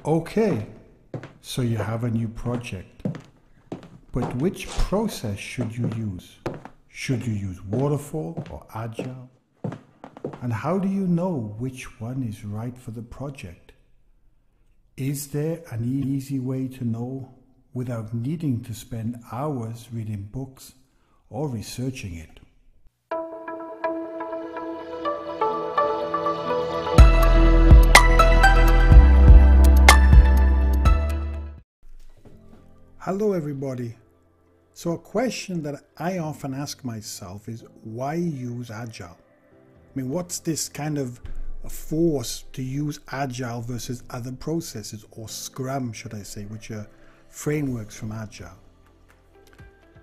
Okay, so you have a new project, but which process should you use? Should you use waterfall or agile? And how do you know which one is right for the project? Is there an easy way to know without needing to spend hours reading books or researching it? Hello everybody. So a question that I often ask myself is, why use Agile? I mean, what's this kind of a force to use Agile versus other processes, or SCRUM should I say, which are frameworks from Agile?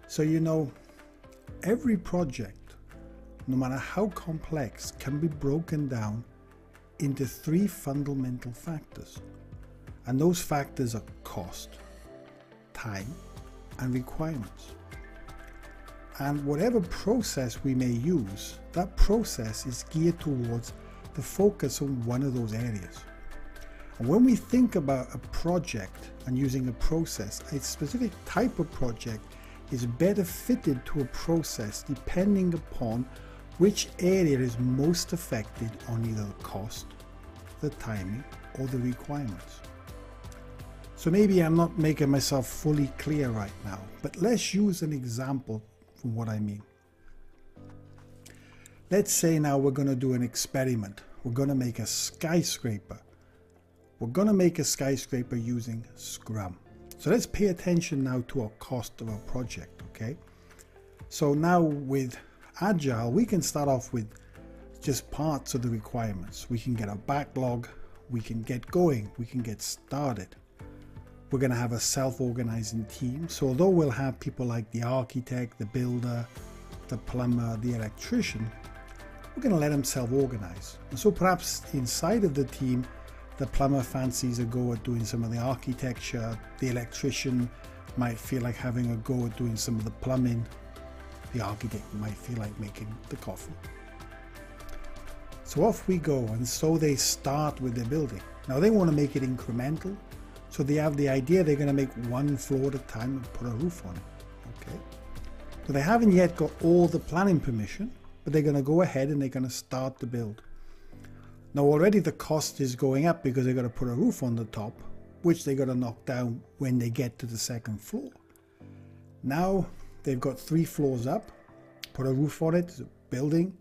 So every project, no matter how complex, can be broken down into three fundamental factors. And those factors are cost, time, and requirements. And whatever process we may use, that process is geared towards the focus on one of those areas. And when we think about a project and using a process, a specific type of project is better fitted to a process depending upon which area is most affected on either the cost, the timing, or the requirements. So maybe I'm not making myself fully clear right now, but let's use an example from what I mean. Let's say now we're going to do an experiment. We're going to make a skyscraper. We're going to make a skyscraper using SCRUM. So let's pay attention now to our cost of our project, okay? So now with Agile, we can start off with just parts of the requirements. We can get our backlog, we can get going, we can get started. We're going to have a self-organizing team. So although we'll have people like the architect, the builder, the plumber, the electrician, we're going to let them self-organize. And so perhaps inside of the team, the plumber fancies a go at doing some of the architecture. The electrician might feel like having a go at doing some of the plumbing. The architect might feel like making the coffee. So off we go. And so they start with their building. Now they want to make it incremental. So they have the idea they're going to make one floor at a time and put a roof on it. Okay. So they haven't yet got all the planning permission, but they're going to go ahead and they're going to start the build. Now already the cost is going up because they're going to put a roof on the top, which they're going to knock down when they get to the second floor. Now they've got 3 floors up, put a roof on it, it's a building.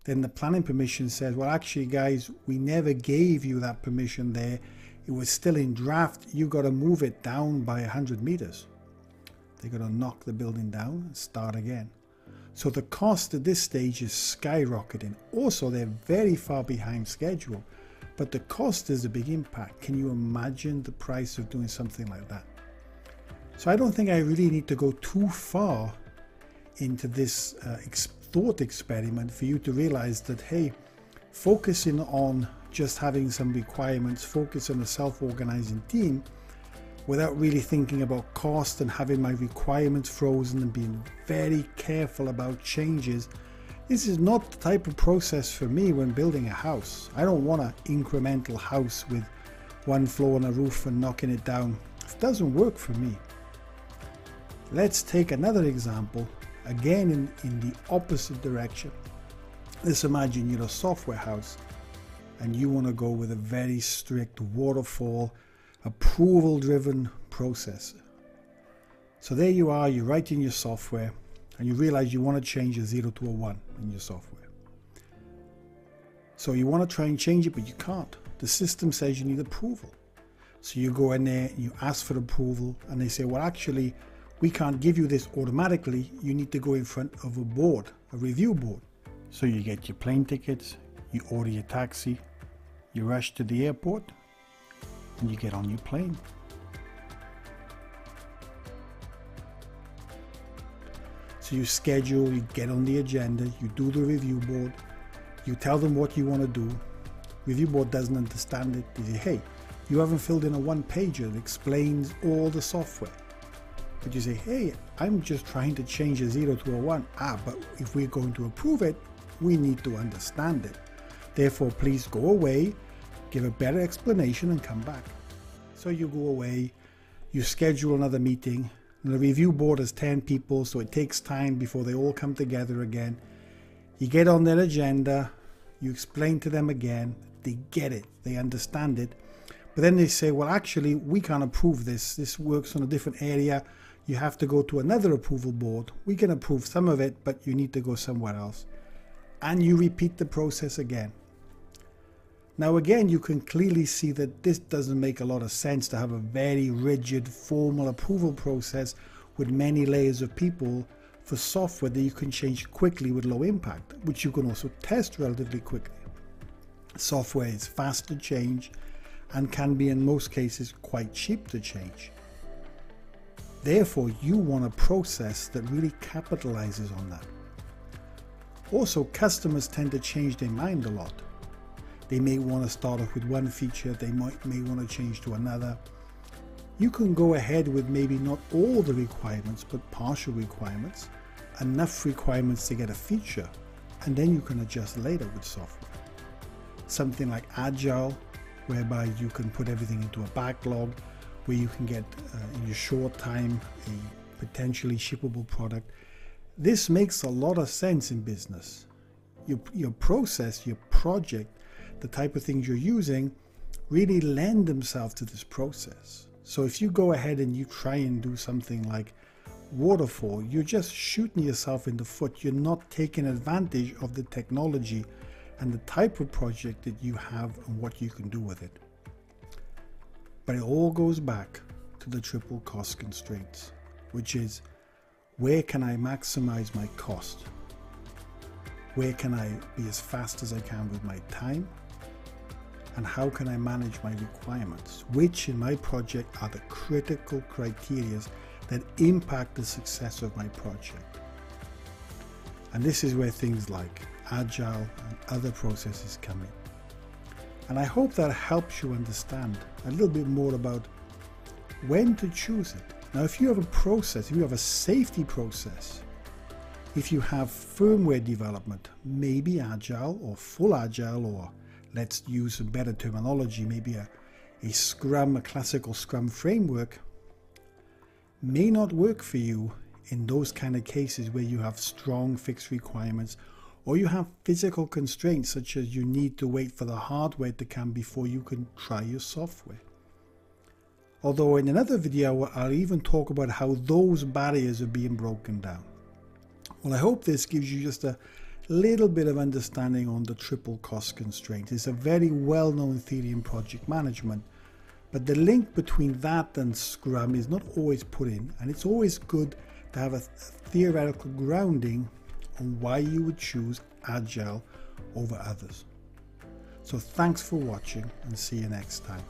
Then the planning permission says, well, actually guys, we never gave you that permission there. It was still in draft. You got to move it down by 100 meters. They're going to knock the building down and start again. So the cost at this stage is skyrocketing. Also, they're very far behind schedule, but the cost is a big impact. Can you imagine the price of doing something like that? So I don't think I really need to go too far into this thought experiment for you to realize that, hey, focusing on just having some requirements, focus on a self-organizing team without really thinking about cost and having my requirements frozen and being very careful about changes. This is not the type of process for me when building a house. I don't want an incremental house with 1 floor and a roof and knocking it down. It doesn't work for me. Let's take another example, again in the opposite direction. Let's imagine you're a software house and you want to go with a very strict waterfall, approval-driven process. So there you are, you're writing your software and you realize you want to change a 0 to a 1 in your software. So you want to try and change it, but you can't. The system says you need approval. So you go in there, you ask for approval, and they say, well, actually, we can't give you this automatically. You need to go in front of a board, a review board. So you get your plane tickets, you order your taxi, you rush to the airport, and you get on your plane. So you schedule, you get on the agenda, you do the review board, you tell them what you want to do. Review board doesn't understand it. They say, hey, you haven't filled in a 1-pager that explains all the software. But you say, hey, I'm just trying to change a 0 to a 1. But if we're going to approve it, we need to understand it. Therefore, please go away, give a better explanation and come back. So you go away, you schedule another meeting, and the review board has 10 people, so it takes time before they all come together again. You get on their agenda, you explain to them again, they get it, they understand it, but then they say, well, actually, we can't approve this. This works on a different area. You have to go to another approval board. We can approve some of it, but you need to go somewhere else. And you repeat the process again. Now again, you can clearly see that this doesn't make a lot of sense to have a very rigid formal approval process with many layers of people for software that you can change quickly with low impact, which you can also test relatively quickly. Software is fast to change and can be in most cases quite cheap to change. Therefore, you want a process that really capitalizes on that. Also, customers tend to change their mind a lot. They may want to start off with one feature, they may want to change to another. You can go ahead with maybe not all the requirements, but partial requirements, enough requirements to get a feature, and then you can adjust later with software. Something like Agile, whereby you can put everything into a backlog, where you can get in a short time a potentially shippable product. This makes a lot of sense in business. Your process, your project, the type of things you're using really lend themselves to this process. So if you go ahead and you try and do something like waterfall, you're just shooting yourself in the foot. You're not taking advantage of the technology and the type of project that you have and what you can do with it. But it all goes back to the triple cost constraints, which is, where can I maximize my cost? Where can I be as fast as I can with my time? And how can I manage my requirements? Which in my project are the critical criteria that impact the success of my project? And this is where things like Agile and other processes come in. And I hope that helps you understand a little bit more about when to choose it. Now, if you have a process, if you have a safety process, if you have firmware development, maybe Agile or full Agile, or let's use some better terminology, maybe a Scrum, a classical Scrum framework, may not work for you in those kind of cases where you have strong fixed requirements, or you have physical constraints such as you need to wait for the hardware to come before you can try your software. Although in another video I'll even talk about how those barriers are being broken down. Well, I hope this gives you just a little bit of understanding on the triple cost constraint. It's a very well-known theory in project management, but the link between that and Scrum is not always put in, and it's always good to have a theoretical grounding on why you would choose Agile over others. So thanks for watching, and see you next time.